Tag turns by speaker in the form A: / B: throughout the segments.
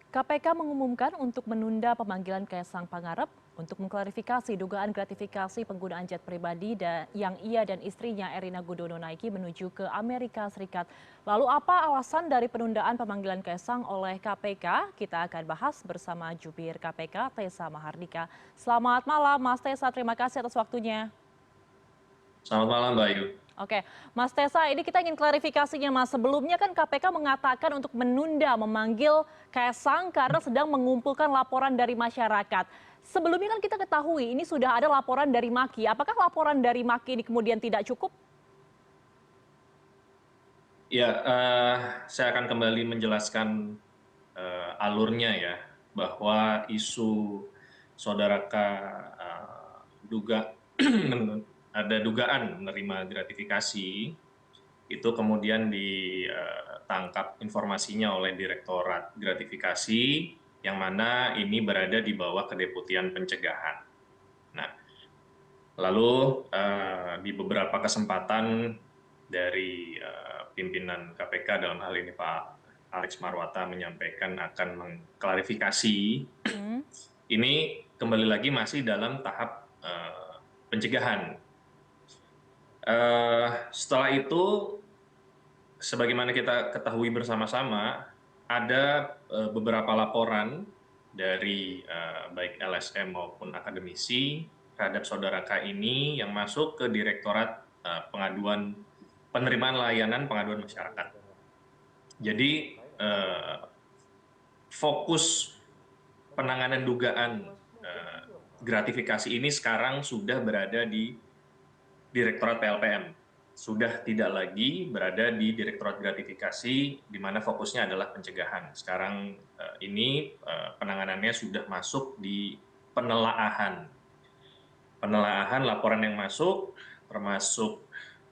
A: KPK mengumumkan untuk menunda pemanggilan Kaisang Pangarep untuk mengklarifikasi dugaan gratifikasi penggunaan jet pribadi yang ia dan istrinya Erina Gudono naiki menuju ke Amerika Serikat. Lalu apa alasan dari penundaan pemanggilan Kaisang oleh KPK? Kita akan bahas bersama jubir KPK Tessa Mahardika. Selamat malam Mas Tessa, terima kasih atas waktunya.
B: Selamat malam, Mbak Ayu.
A: Oke, Mas Tessa, ini kita ingin klarifikasinya, Mas. Sebelumnya kan KPK mengatakan untuk menunda memanggil Kaisang karena sedang mengumpulkan laporan dari masyarakat. Sebelumnya kan kita ketahui ini sudah ada laporan dari Maki. Apakah laporan dari Maki ini kemudian tidak cukup?
B: Ya, saya akan kembali menjelaskan alurnya ya, bahwa isu saudara K duga ada dugaan menerima gratifikasi, itu kemudian ditangkap informasinya oleh Direktorat Gratifikasi, yang mana ini berada di bawah Kedeputian Pencegahan. Nah, lalu di beberapa kesempatan dari pimpinan KPK dalam hal ini Pak Alex Marwata menyampaikan akan mengklarifikasi, ini kembali lagi masih dalam tahap pencegahan. Setelah itu, sebagaimana kita ketahui bersama-sama, ada beberapa laporan dari baik LSM maupun akademisi terhadap saudara K ini yang masuk ke Direktorat Penerimaan Layanan Pengaduan Masyarakat. Jadi fokus penanganan dugaan gratifikasi ini sekarang sudah berada di Direktorat PLPM. Sudah tidak lagi berada di Direktorat Gratifikasi, di mana fokusnya adalah pencegahan. Sekarang ini penanganannya sudah masuk di penelaahan. Penelaahan laporan yang masuk, termasuk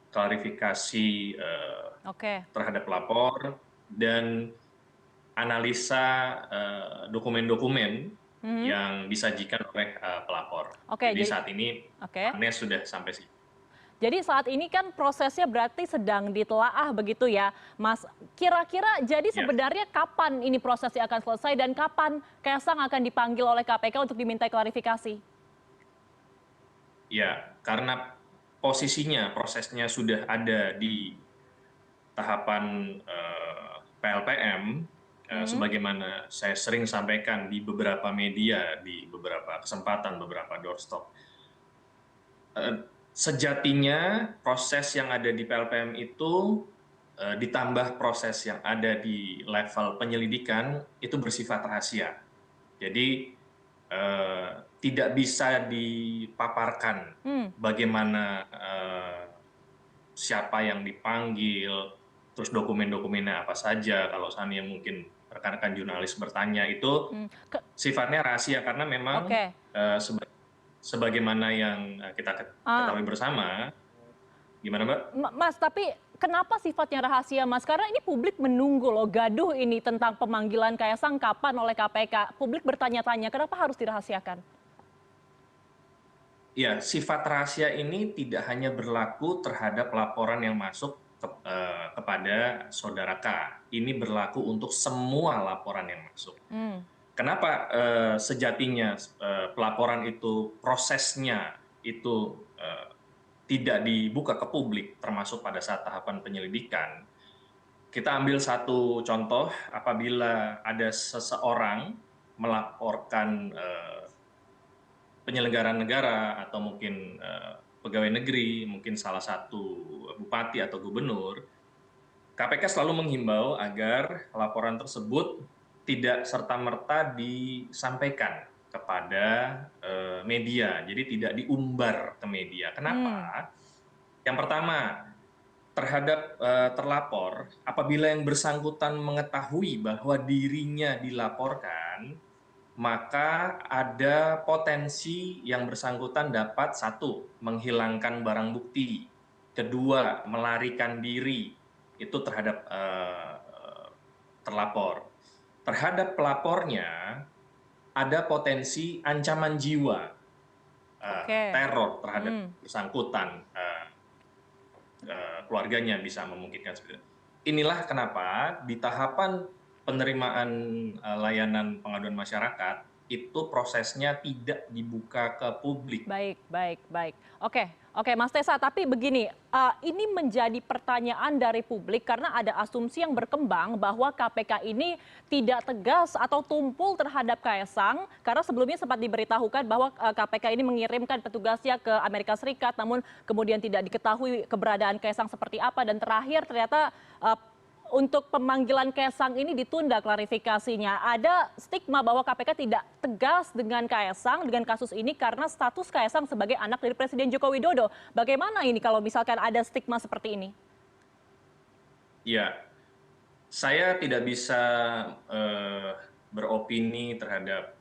B: klarifikasi terhadap lapor, dan analisa dokumen-dokumen yang disajikan oleh pelapor. Jadi saat ini sudah sampai sini.
A: Jadi saat ini kan prosesnya berarti sedang ditelaah begitu ya, Mas. Kira-kira jadi sebenarnya kapan ini prosesnya akan selesai dan kapan Kaisang akan dipanggil oleh KPK untuk diminta klarifikasi?
B: Ya, karena posisinya, prosesnya sudah ada di tahapan PLPM, sebagaimana saya sering sampaikan di beberapa media, di beberapa kesempatan, beberapa doorstop. Sejatinya proses yang ada di PLPM itu ditambah proses yang ada di level penyelidikan itu bersifat rahasia. Jadi tidak bisa dipaparkan bagaimana siapa yang dipanggil, terus dokumen-dokumennya apa saja. Kalau seandainya mungkin rekan-rekan jurnalis bertanya, itu sifatnya rahasia karena memang sebagaimana yang kita ketahui bersama. Gimana, Mbak?
A: Mas, tapi kenapa sifatnya rahasia, Mas? Karena ini publik menunggu loh, gaduh ini tentang pemanggilan Kaisang kapan oleh KPK. Publik bertanya-tanya, kenapa harus dirahasiakan?
B: Ya, sifat rahasia ini tidak hanya berlaku terhadap laporan yang masuk kepada saudara K. Ini berlaku untuk semua laporan yang masuk. Kenapa sejatinya pelaporan itu, prosesnya itu tidak dibuka ke publik, termasuk pada saat tahapan penyelidikan? Kita ambil satu contoh, apabila ada seseorang melaporkan penyelenggara negara atau mungkin pegawai negeri, mungkin salah satu bupati atau gubernur, KPK selalu menghimbau agar laporan tersebut tidak serta-merta disampaikan kepada media, jadi tidak diumbar ke media. Kenapa? Yang pertama, terhadap terlapor, apabila yang bersangkutan mengetahui bahwa dirinya dilaporkan, maka ada potensi yang bersangkutan dapat, satu, menghilangkan barang bukti, kedua, melarikan diri, itu terhadap terlapor. Terhadap pelapornya ada potensi ancaman jiwa, teror terhadap bersangkutan, keluarganya bisa memungkinkan seperti itu. Inilah kenapa di tahapan penerimaan layanan pengaduan masyarakat itu prosesnya tidak dibuka ke publik.
A: Baik, baik, baik. Oke, oke, Mas Tesa, tapi begini, ini menjadi pertanyaan dari publik karena ada asumsi yang berkembang bahwa KPK ini tidak tegas atau tumpul terhadap Kaesang karena sebelumnya sempat diberitahukan bahwa KPK ini mengirimkan petugasnya ke Amerika Serikat, namun kemudian tidak diketahui keberadaan Kaesang seperti apa dan terakhir ternyata untuk pemanggilan Kaesang ini ditunda klarifikasinya. Ada stigma bahwa KPK tidak tegas dengan Kaesang dengan kasus ini karena status Kaesang sebagai anak dari Presiden Joko Widodo. Bagaimana ini kalau misalkan ada stigma seperti ini?
B: Ya, saya tidak bisa beropini terhadap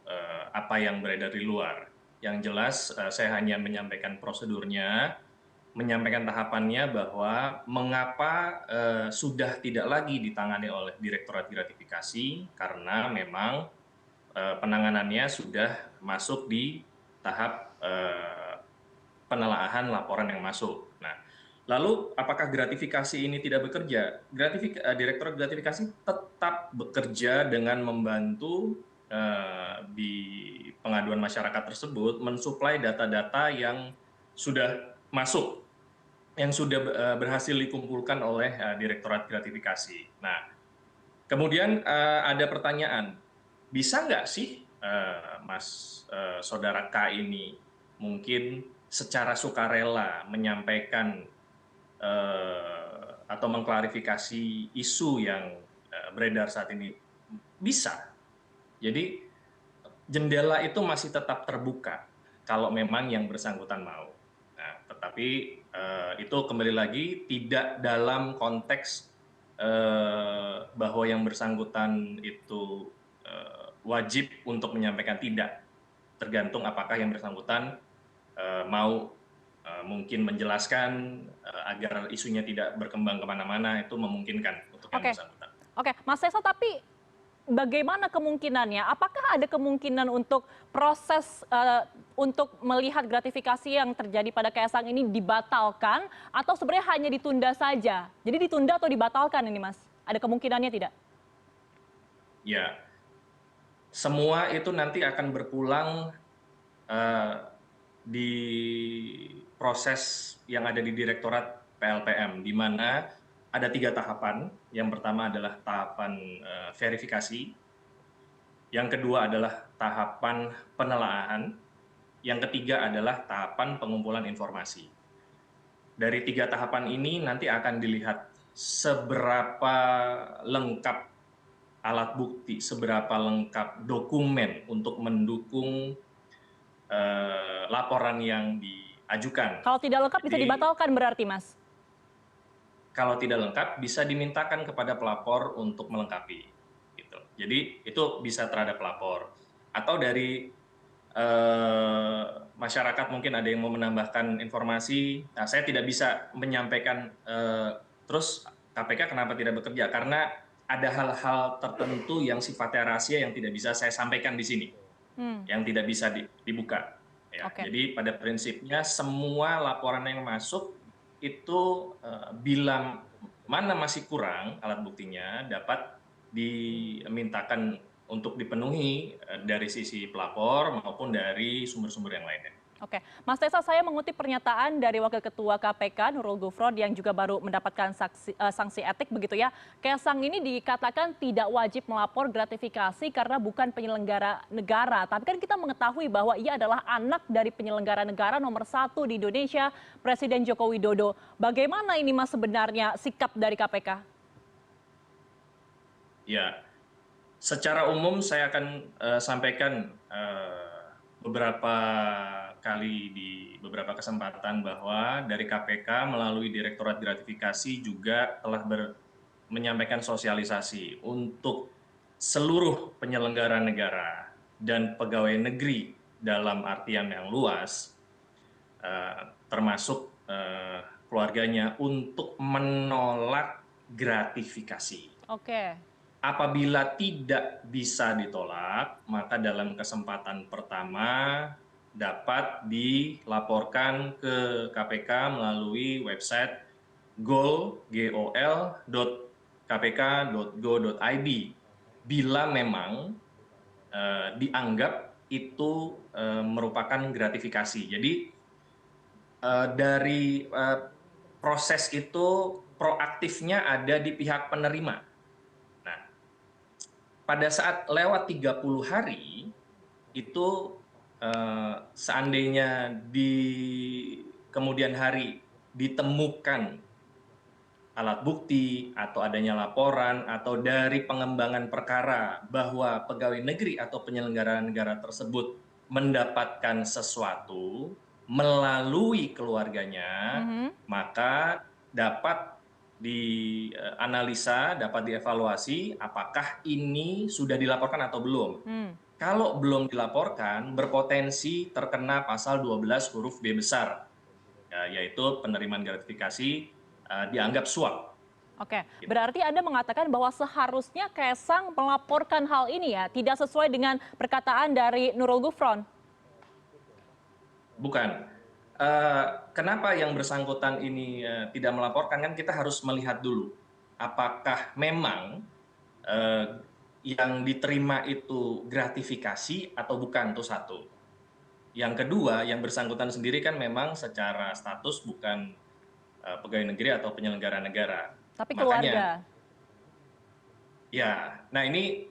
B: apa yang beredar di luar. Yang jelas saya hanya menyampaikan prosedurnya, menyampaikan tahapannya bahwa mengapa sudah tidak lagi ditangani oleh Direktorat Gratifikasi karena memang penanganannya sudah masuk di tahap penelaahan laporan yang masuk. Nah, lalu apakah gratifikasi ini tidak bekerja? Direktorat gratifikasi tetap bekerja dengan membantu di pengaduan masyarakat tersebut mensuplai data-data yang sudah masuk, yang sudah berhasil dikumpulkan oleh Direktorat Gratifikasi. Nah, kemudian ada pertanyaan, bisa nggak sih Saudara K ini mungkin secara sukarela menyampaikan atau mengklarifikasi isu yang beredar saat ini? Bisa. Jadi jendela itu masih tetap terbuka kalau memang yang bersangkutan mau. Nah, tetapi itu kembali lagi tidak dalam konteks bahwa yang bersangkutan itu wajib untuk menyampaikan, tidak. Tergantung apakah yang bersangkutan mau mungkin menjelaskan agar isunya tidak berkembang kemana-mana, itu memungkinkan untuk yang bersangkutan.
A: Oke, Mas Tesa, tapi bagaimana kemungkinannya? Apakah ada kemungkinan untuk proses untuk melihat gratifikasi yang terjadi pada Kaesang ini dibatalkan atau sebenarnya hanya ditunda saja? Jadi ditunda atau dibatalkan ini, Mas? Ada kemungkinannya tidak?
B: Ya, semua itu nanti akan berpulang di proses yang ada di Direktorat PLPM, di mana ada 3 tahapan. Yang pertama adalah tahapan verifikasi, yang kedua adalah tahapan penelaahan, yang ketiga adalah tahapan pengumpulan informasi. Dari 3 tahapan ini nanti akan dilihat seberapa lengkap alat bukti, seberapa lengkap dokumen untuk mendukung laporan yang diajukan.
A: Kalau tidak lengkap bisa dibatalkan berarti, Mas?
B: Kalau tidak lengkap bisa dimintakan kepada pelapor untuk melengkapi. Gitu. Jadi itu bisa terhadap pelapor. Atau dari masyarakat mungkin ada yang mau menambahkan informasi. Nah, saya tidak bisa menyampaikan terus KPK kenapa tidak bekerja, karena ada hal-hal tertentu yang sifatnya rahasia yang tidak bisa saya sampaikan di sini. Yang tidak bisa dibuka. Ya. Jadi pada prinsipnya semua laporan yang masuk itu bila mana masih kurang alat buktinya dapat dimintakan untuk dipenuhi dari sisi pelapor maupun dari sumber-sumber yang lainnya.
A: Oke, Mas Tesa, saya mengutip pernyataan dari Wakil Ketua KPK Nurul Gufron yang juga baru mendapatkan sanksi etik begitu ya. Kaesang ini dikatakan tidak wajib melapor gratifikasi karena bukan penyelenggara negara. Tapi kan kita mengetahui bahwa ia adalah anak dari penyelenggara negara nomor 1 di Indonesia, Presiden Joko Widodo. Bagaimana ini, Mas, sebenarnya sikap dari KPK?
B: Ya, secara umum saya akan sampaikan beberapa kali di beberapa kesempatan bahwa dari KPK melalui Direktorat Gratifikasi juga telah menyampaikan sosialisasi untuk seluruh penyelenggara negara dan pegawai negeri dalam artian yang luas, termasuk keluarganya, untuk menolak gratifikasi.
A: Oke.
B: Apabila tidak bisa ditolak, maka dalam kesempatan pertama dapat dilaporkan ke KPK melalui website gol.kpk.go.id. bila memang dianggap itu merupakan gratifikasi. Jadi dari proses itu proaktifnya ada di pihak penerima. Nah, pada saat lewat 30 hari itu seandainya di kemudian hari ditemukan alat bukti atau adanya laporan atau dari pengembangan perkara bahwa pegawai negeri atau penyelenggara negara tersebut mendapatkan sesuatu melalui keluarganya, maka dapat dianalisa, dapat dievaluasi apakah ini sudah dilaporkan atau belum. Kalau belum dilaporkan, berpotensi terkena pasal 12 huruf B besar, yaitu penerimaan gratifikasi dianggap suap.
A: Oke, berarti Anda mengatakan bahwa seharusnya Kaisang melaporkan hal ini ya, tidak sesuai dengan perkataan dari Nurul Gufron?
B: Bukan. Kenapa yang bersangkutan ini tidak melaporkan, kan kita harus melihat dulu apakah memang yang diterima itu gratifikasi atau bukan, itu satu. Yang kedua, yang bersangkutan sendiri kan memang secara status bukan pegawai negeri atau penyelenggara negara.
A: Tapi
B: Makanya,
A: keluarga.
B: ya, nah ini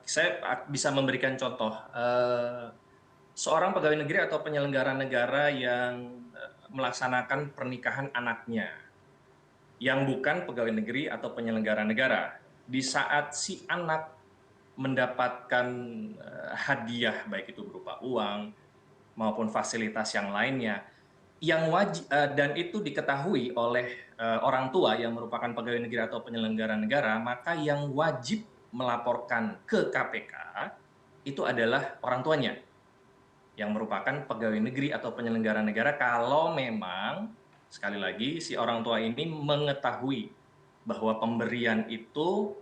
B: saya bisa memberikan contoh. Seorang pegawai negeri atau penyelenggara negara yang melaksanakan pernikahan anaknya, yang bukan pegawai negeri atau penyelenggara negara, di saat si anak mendapatkan hadiah, baik itu berupa uang maupun fasilitas yang lainnya, yang wajib dan itu diketahui oleh orang tua yang merupakan pegawai negeri atau penyelenggara negara, maka yang wajib melaporkan ke KPK itu adalah orang tuanya yang merupakan pegawai negeri atau penyelenggara negara, kalau memang sekali lagi si orang tua ini mengetahui bahwa pemberian itu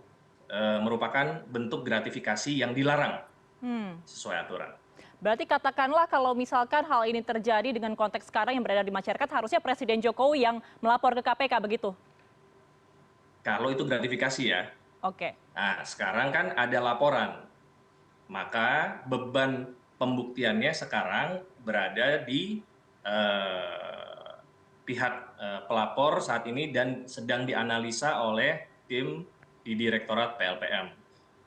B: merupakan bentuk gratifikasi yang dilarang sesuai aturan.
A: Berarti katakanlah kalau misalkan hal ini terjadi dengan konteks sekarang yang berada di masyarakat, harusnya Presiden Jokowi yang melapor ke KPK, begitu?
B: Kalau itu gratifikasi ya.
A: Oke.
B: Nah, sekarang kan ada laporan, maka beban pembuktiannya sekarang berada di pihak pelapor saat ini dan sedang dianalisa oleh tim di Direktorat PLPM.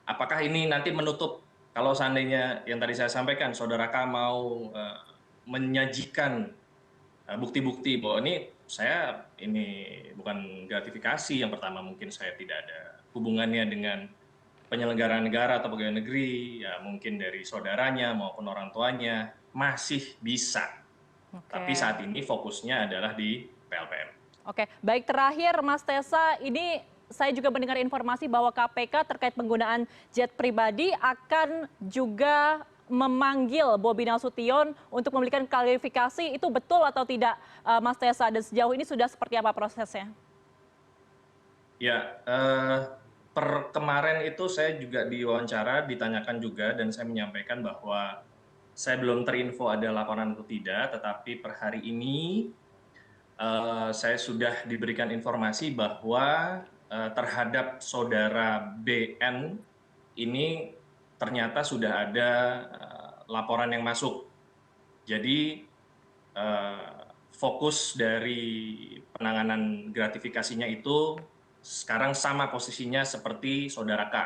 B: Apakah ini nanti menutup, kalau seandainya yang tadi saya sampaikan, Saudara K mau menyajikan bukti-bukti bahwa ini bukan gratifikasi, yang pertama mungkin saya tidak ada hubungannya dengan penyelenggara negara atau pegawai negeri, ya mungkin dari saudaranya maupun orang tuanya, masih bisa. Tapi saat ini fokusnya adalah di PLPM.
A: Oke, baik, terakhir Mas Tessa, ini saya juga mendengar informasi bahwa KPK terkait penggunaan jet pribadi akan juga memanggil Bobi Nasution untuk memberikan klarifikasi. Itu betul atau tidak, Mas Tessa? Dan sejauh ini sudah seperti apa prosesnya?
B: Ya, kemarin itu saya juga diwawancara, ditanyakan juga, dan saya menyampaikan bahwa saya belum terinfo ada laporan atau tidak, tetapi per hari ini saya sudah diberikan informasi bahwa terhadap saudara BN ini ternyata sudah ada laporan yang masuk. Jadi fokus dari penanganan gratifikasinya itu sekarang sama posisinya seperti saudara K,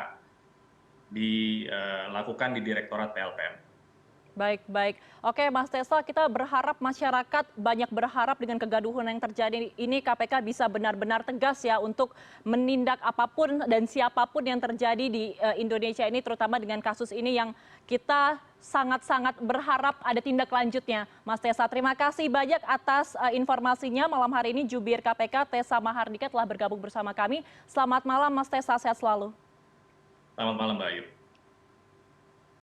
B: dilakukan di Direktorat PLPM.
A: Baik, baik. Oke, Mas Tessa, kita berharap masyarakat banyak berharap dengan kegaduhan yang terjadi ini KPK bisa benar-benar tegas ya untuk menindak apapun dan siapapun yang terjadi di Indonesia ini, terutama dengan kasus ini yang kita sangat-sangat berharap ada tindak lanjutnya. Mas Tessa, terima kasih banyak atas informasinya malam hari ini. Jubir KPK Tessa Mahardika telah bergabung bersama kami. Selamat malam Mas Tessa, sehat selalu.
B: Selamat malam Mbak Ayu.